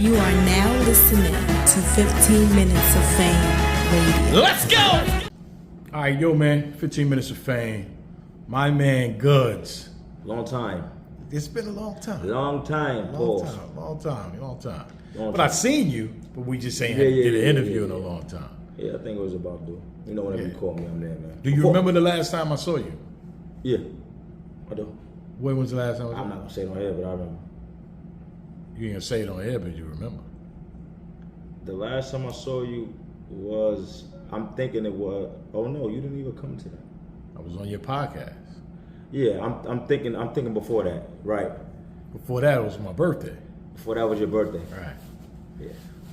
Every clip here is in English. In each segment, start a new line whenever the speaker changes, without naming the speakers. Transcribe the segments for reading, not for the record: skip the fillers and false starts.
You are now listening to 15 Minutes of Fame Radio.
Let's go! All right, yo, man, 15 Minutes of Fame. My man, Goodz.
Long time.
It's been a long time.
Long time, Paul.
Long time. But I seen you, but we just ain't did an interview in a long time.
Yeah, I think it was about to. You know, whenever you call me, I'm there, man.
Do you remember the last time I saw you?
Yeah, I do.
When was the last time I saw you?
I'm not going to say it on air, but I remember.
You ain't gonna say it on air, but you remember.
The last time I saw you was, I'm thinking it was, oh no, you didn't even come to that.
I was on your podcast.
Yeah, I'm thinking before that, right?
Before that, it was my birthday.
Before that was your birthday.
Right.
Yeah.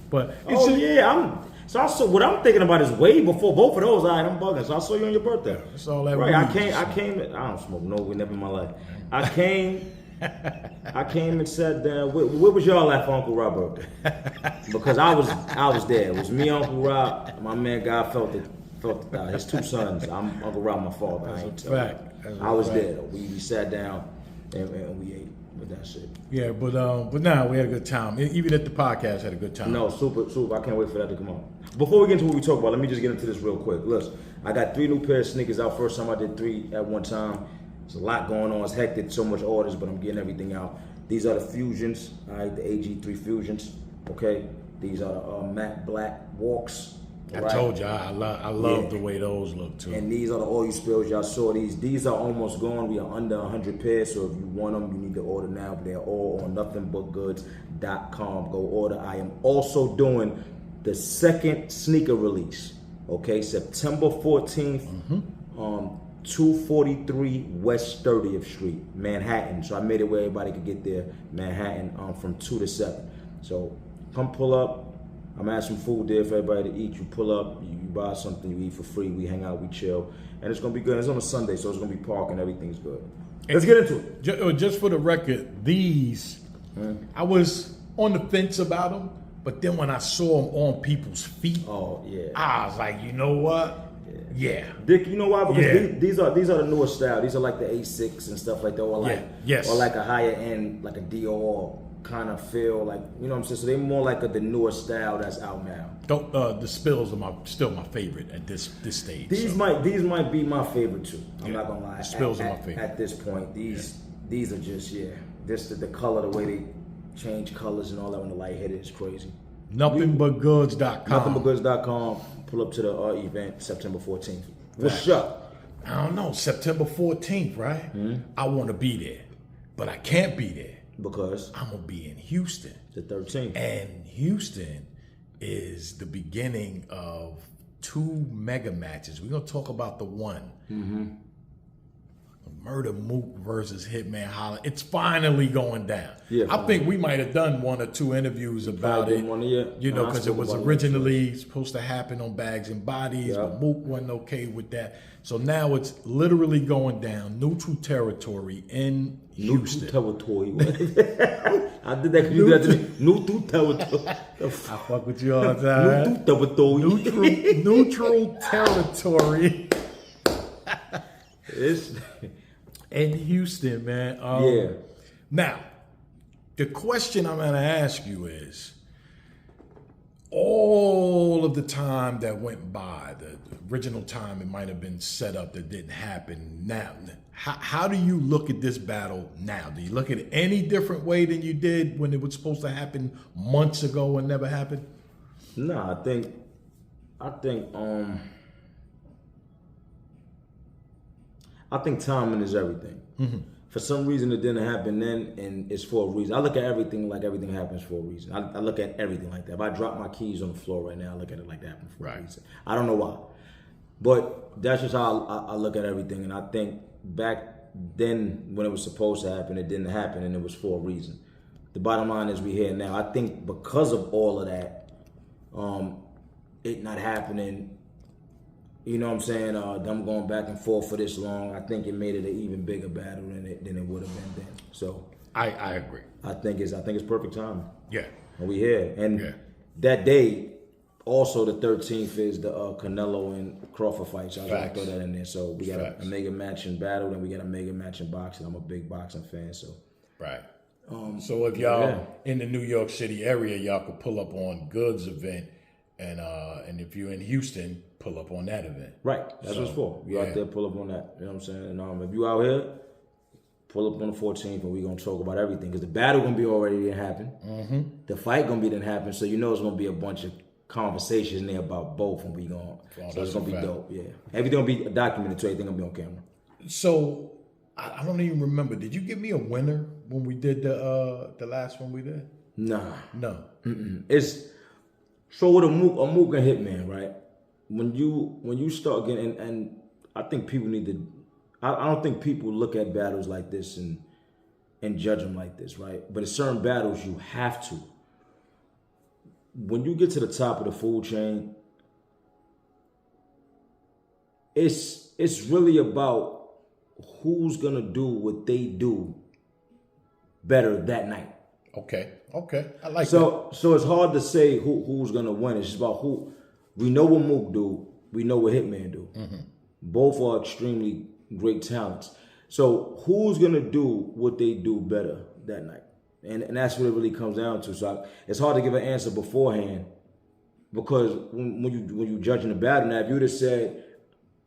But
what I'm thinking about is way before both of those. All right, I'm bugging. So I saw you on your birthday.
That's all that.
Right. I came. I don't smoke no weed, never in my life. I came and sat down. Where was y'all at for Uncle Rob's birthday? Because I was there. It was me, Uncle Rob, my man. God felt it. His two sons. I'm Uncle Rob, my father.
That's a fact.
I was there. Though. We sat down and we ate. With that shit.
Yeah, but now we had a good time. Even at the podcast, had a good time.
No, super. I can't wait for that to come out. Before we get into what we talk about, let me just get into this real quick. Listen, I got 3 new pairs of sneakers out. First time I did 3 at one time. There's a lot going on. It's hectic, so much orders, but I'm getting everything out. These are the Fusions, all right, the AG3 Fusions, okay? These are the matte black walks.
I told you, I love the way those look too.
And these are the oil spills. Y'all saw these. These are almost gone. We are under 100 pairs, so if you want them, you need to order now. They're all on nothingbutgoodz.com. Go order. I am also doing the second sneaker release, okay? September 14th, 243 West 30th Street, Manhattan. So I made it where everybody could get there, Manhattan, from 2 to 7. So come pull up. I'm gonna have some food there for everybody to eat. You pull up, you buy something, you eat for free. We hang out, we chill, and it's gonna be good. It's on a Sunday, so it's gonna be parking. Everything's good. Let's get into it.
Just for the record, these I was on the fence about them, but then when I saw them on people's feet, I was like, you know what? Yeah.
Dick, you know why? Because these are the newer style. These are like the A6 and stuff like that, or like a higher end, like a Dior kind of feel, like, you know what I'm saying? So they're more like the newer style that's out now.
The spills are still my favorite at this stage.
These might be my favorite too. I'm not gonna lie.
The spills are my favorite
at this point. These are just just the color, the way they change colors and all that when the light hit it is crazy.
Nothingbutgoodz.com.
Nothingbutgoodz.com. Pull up to the event September 14th. What's up?
I don't know. September 14th, right? I want to be there, but I can't be there.
Because
I'm going to be in Houston.
The 13th.
And Houston is the beginning of 2 mega matches. We're going to talk about the one. Murda Mook versus Hitman Holla. It's finally going down. Yeah, I think we might have done 1 or 2 interviews about it. You know, because it was originally supposed to happen on Bags and Bodies, but Mook wasn't okay with that. So now it's literally going down. Neutral territory in Houston.
Neutral territory. I did that because you got to me. Neutral territory.
I fuck with you all the time. Neutral territory. In Houston, man. Now, the question I'm going to ask you is, all of the time that went by, the original time it might have been set up that didn't happen. Now, how do you look at this battle now? Do you look at it any different way than you did when it was supposed to happen months ago and never happened?
No, I think timing is everything. For some reason, it didn't happen then, and it's for a reason. I look at everything like everything happens for a reason. I look at everything like that. If I drop my keys on the floor right now, I look at it like that happened for a reason. I don't know why. But that's just how I look at everything. And I think back then, when it was supposed to happen, it didn't happen, and it was for a reason. The bottom line is we're here now. I think because of all of that, it not happening, you know what I'm saying, them going back and forth for this long, I think it made it an even bigger battle than it would have been then. So
I agree.
I think it's perfect timing.
Yeah.
And we here. And that day, also the 13th is the Canelo and Crawford fight. So I gotta throw that in there. So we got a mega match in battle, and we got a mega match in boxing. I'm a big boxing fan, so
So if y'all in the New York City area, y'all could pull up on Goodz event, and if you're in Houston, pull up on that event.
Right, that's what it's for. You out there, pull up on that. You know what I'm saying? And if you out here, pull up on the 14th, and we're gonna talk about everything because the battle gonna be already didn't happen. Mm-hmm. The fight gonna be didn't happen, so you know it's gonna be a bunch of conversations there about both, and we gonna. So it's gonna be dope. Yeah, everything gonna be documented, so everything gonna be on camera.
So I don't even remember. Did you give me a winner when we did the last one we did?
Nah.
No.
Mm-mm. It's so with a Mook and Hitman, right? When you start getting and I think people need to. I don't think people look at battles like this and judge them like this, right? But in certain battles, you have to. When you get to the top of the food chain, it's really about who's gonna do what they do better that night.
Okay, I like that.
So it's hard to say who's gonna win. It's just about who. We know what Mook do. We know what Hitman do. Mm-hmm. Both are extremely great talents. So who's gonna do what they do better that night? And that's what it really comes down to. So it's hard to give an answer beforehand because when you judging the battle, now if you would have said,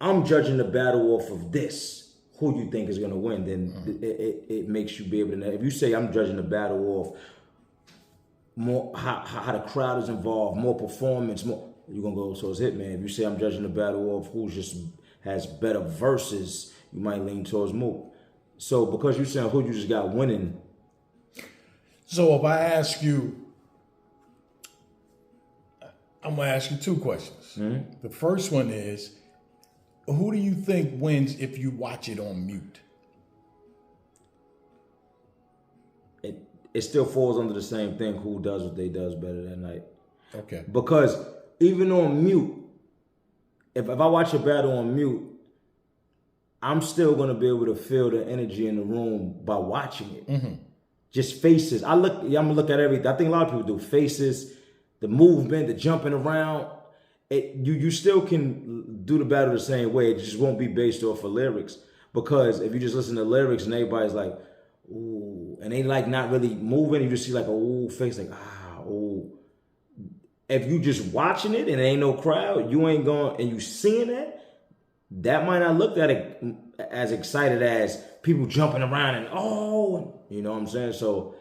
I'm judging the battle off of this, who you think is gonna win, then it makes you be able to know. If you say I'm judging the battle off more how the crowd is involved, more performance, more you're gonna go towards Hitman. If you say I'm judging the battle off who's just has better verses, you might lean towards Mook. So because you're saying who you just got winning.
So if I ask you, I'm going to ask you two questions. Mm-hmm. The first one is, who do you think wins if you watch it on mute?
It still falls under the same thing. Who does what they does better that night?
Okay.
Because even on mute, if I watch a battle on mute, I'm still going to be able to feel the energy in the room by watching it. Mm-hmm. Just faces. I'm gonna look at everything. I think a lot of people do faces, the movement, the jumping around. You still can do the battle the same way. It just won't be based off of lyrics. Because if you just listen to lyrics and everybody's like, ooh, and they like not really moving, you just see like a ooh face, like ooh. If you just watching it and there ain't no crowd, you ain't going and you seeing that might not look at it as excited as people jumping around and you know what I'm saying? So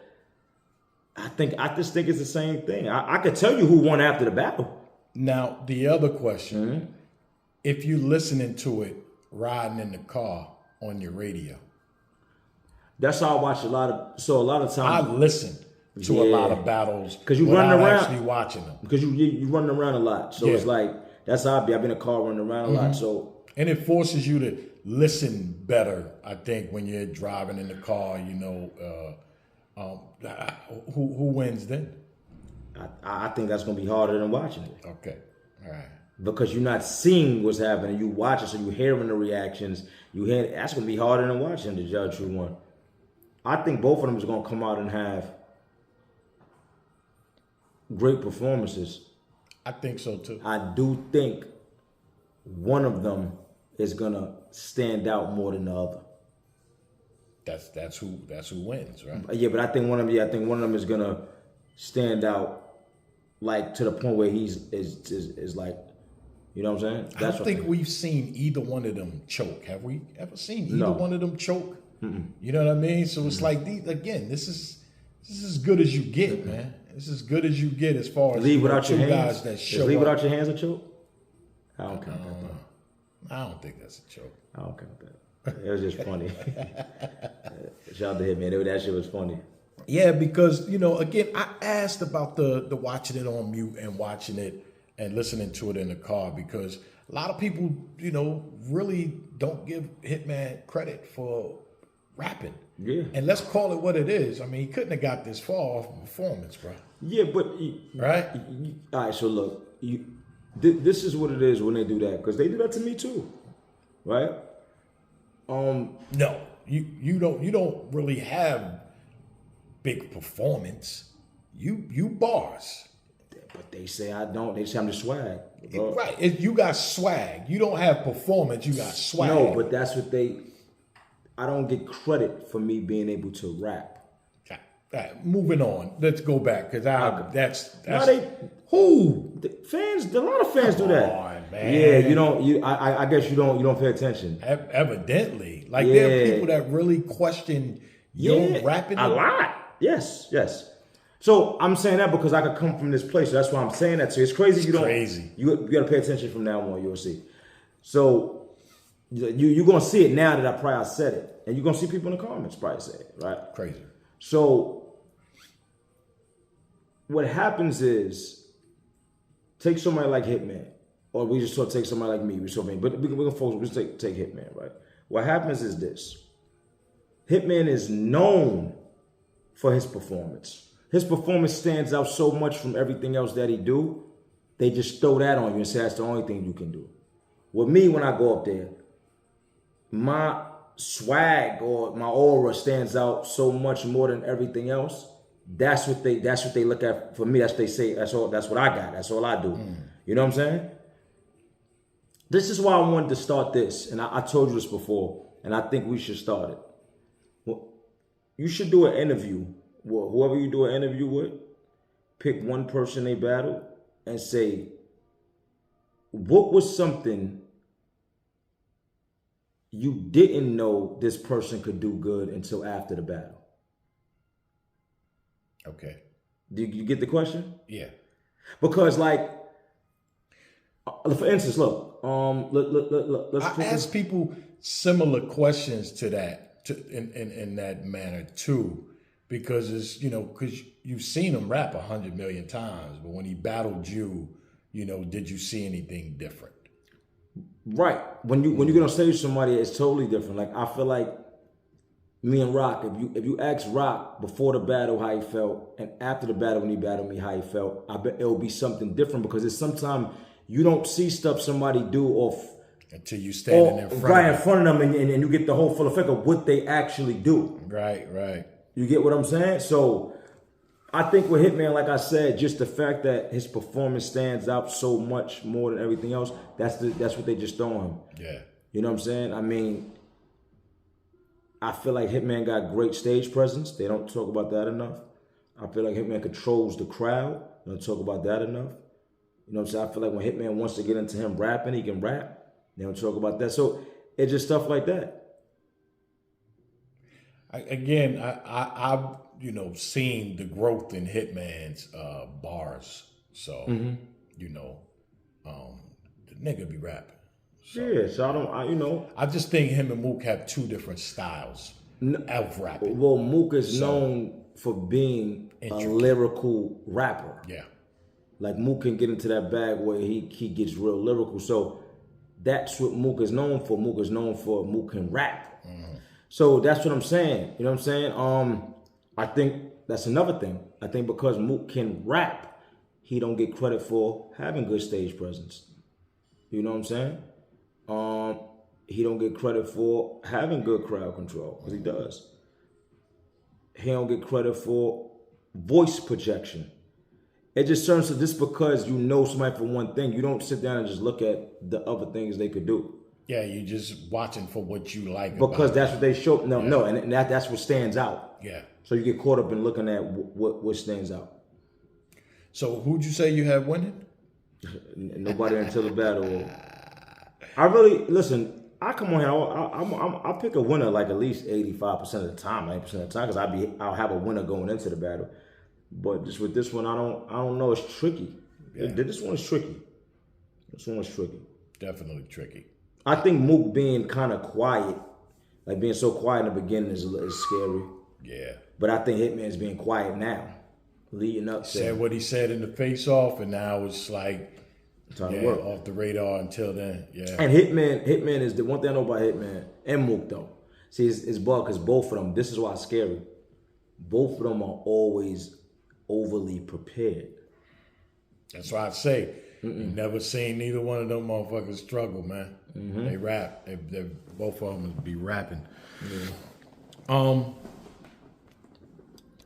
I just think it's the same thing. I could tell you who won after the battle.
Now, the other question, if you're listening to it riding in the car on your radio.
That's how I watch a lot of times.
I listen to a lot of battles
because you running around
actually watching them.
Because you running around a lot. So it's like, that's how I've been in a car running around a lot. So
and it forces you to listen better, I think, when you're driving in the car, you know. Who wins then?
I think that's going to be harder than watching it.
Okay. All right.
Because you're not seeing what's happening. You watch it, so you're hearing the reactions. That's going to be harder than watching to judge who won. I think both of them is going to come out and have great performances.
I think so, too.
I do think one of them is going to stand out more than the other.
That's who wins, right?
Yeah, but I think one of them is gonna stand out, like to the point where he's like, you know what I'm saying?
I don't think we've seen either one of them choke. Have we ever seen either one of them choke? Mm-mm. You know what I mean? So it's like this is as good as you get, man. This is as good as you get as far as
leave without your hands.
Guys that show
leave
up.
Without your hands a choke? I don't count that.
I don't think that's a choke.
I don't count that. It was just funny. Shout out to him, man. That shit was funny.
Yeah, because, you know, again, I asked about the watching it on mute and watching it and listening to it in the car because a lot of people, you know, really don't give Hitman credit for rapping.
Yeah.
And let's call it what it is. I mean, he couldn't have got this far off of performance, bro.
Yeah, but...
right?
All right, so look. This is what it is when they do that. Because they do that to me, too. Right?
No, you don't really have big performance. You bars.
But they say I don't. They say I'm just swag. Bro.
Right. You got swag. You don't have performance. You got swag.
No, but that's what I don't get credit for me being able to rap.
right, moving on. Let's go back because that's
fans. A lot of fans do that.
On, man.
Yeah, I guess you don't pay attention.
Evidently, like there are people that really question your rapping
a lot. Yes. So I'm saying that because I could come from this place. So that's why I'm saying that. So it's crazy. You got to pay attention from now on. You'll see. So you're gonna see it now that I probably said it, and you're gonna see people in the comments probably say it, right?
Crazy.
So what happens is, take somebody like Hitman, or we just sort of take somebody like me. But we're gonna focus. We take Hitman, right? What happens is this: Hitman is known for his performance. His performance stands out so much from everything else that he do. They just throw that on you and say that's the only thing you can do. With me, when I go up there, my swag or my aura stands out so much more than everything else. That's what they look at. For me, that's what they say. That's what I got. That's all I do. You know what I'm saying? This is why I wanted to start this, and I told you this before, and I think we should start it. Well, you should do an interview. Well, whoever you do an interview with, pick one person they battle and say, what was something you didn't know this person could do good until after the battle?
Okay.
Do you get the question?
Yeah.
Because, like, for instance, look, let's
ask people similar questions to that, in that manner too, because it's, because you've seen him rap 100 million times, but when he battled you, did you see anything different?
Right. When you get on stage with somebody, it's totally different. Like, I feel like me and Rock, if you ask Rock before the battle how he felt, and after the battle when he battled me how he felt, I bet it'll be something different, because it's sometimes you don't see stuff somebody do
until you standing in front
of them, and you get the whole full effect of what they actually do.
Right.
You get what I'm saying? So I think with Hitman, like I said, just the fact that his performance stands out so much more than everything else, that's what they just throw him.
Yeah.
You know what I'm saying? I mean, I feel like Hitman got great stage presence. They don't talk about that enough. I feel like Hitman controls the crowd. They don't talk about that enough. You know what I'm saying? I feel like when Hitman wants to get into him rapping, he can rap. They don't talk about that. So it's just stuff like that.
I've seen the growth in Hitman's bars. So, the nigga be rapping. So,
yeah, so
I just think him and Mook have two different styles of rapping.
Well, Mook is known for being a lyrical rapper.
Yeah.
Like, Mook can get into that bag where he gets real lyrical. So that's what Mook is known for. Mook can rap. Mm-hmm. So that's what I'm saying. You know what I'm saying? I think that's another thing. I think because Mook can rap, he don't get credit for having good stage presence. You know what I'm saying? He don't get credit for having good crowd control, because he does. He don't get credit for voice projection. It just turns to, just because you know somebody for one thing, you don't sit down and just look at the other things they could do.
Yeah, you're just watching for what you like.
Because that's what they show. No, and that's what stands out.
Yeah.
So you get caught up in looking at what stands out.
So who'd you say you had winning?
Nobody until the battle. I really, listen, I come on here, I pick a winner like at least 85% of the time, 90% of the time, because I'll have a winner going into the battle. But just with this one, I don't know. It's tricky. Yeah. This one is tricky.
Definitely tricky.
I think Mook being kind of quiet, like being so quiet in the beginning is scary.
Yeah.
But I think Hitman's being quiet now, leading up to.
Said what he said in the face-off, and now it's like
time to work.
Off the radar until then. Yeah.
And Hitman is the one thing I know about Hitman and Mook though. See, it's bug because both of them. This is why it's scary. Both of them are always overly prepared.
That's why I say you never seen neither one of them motherfuckers struggle, man. Mm-hmm. They rap. They both of them be rapping. Yeah.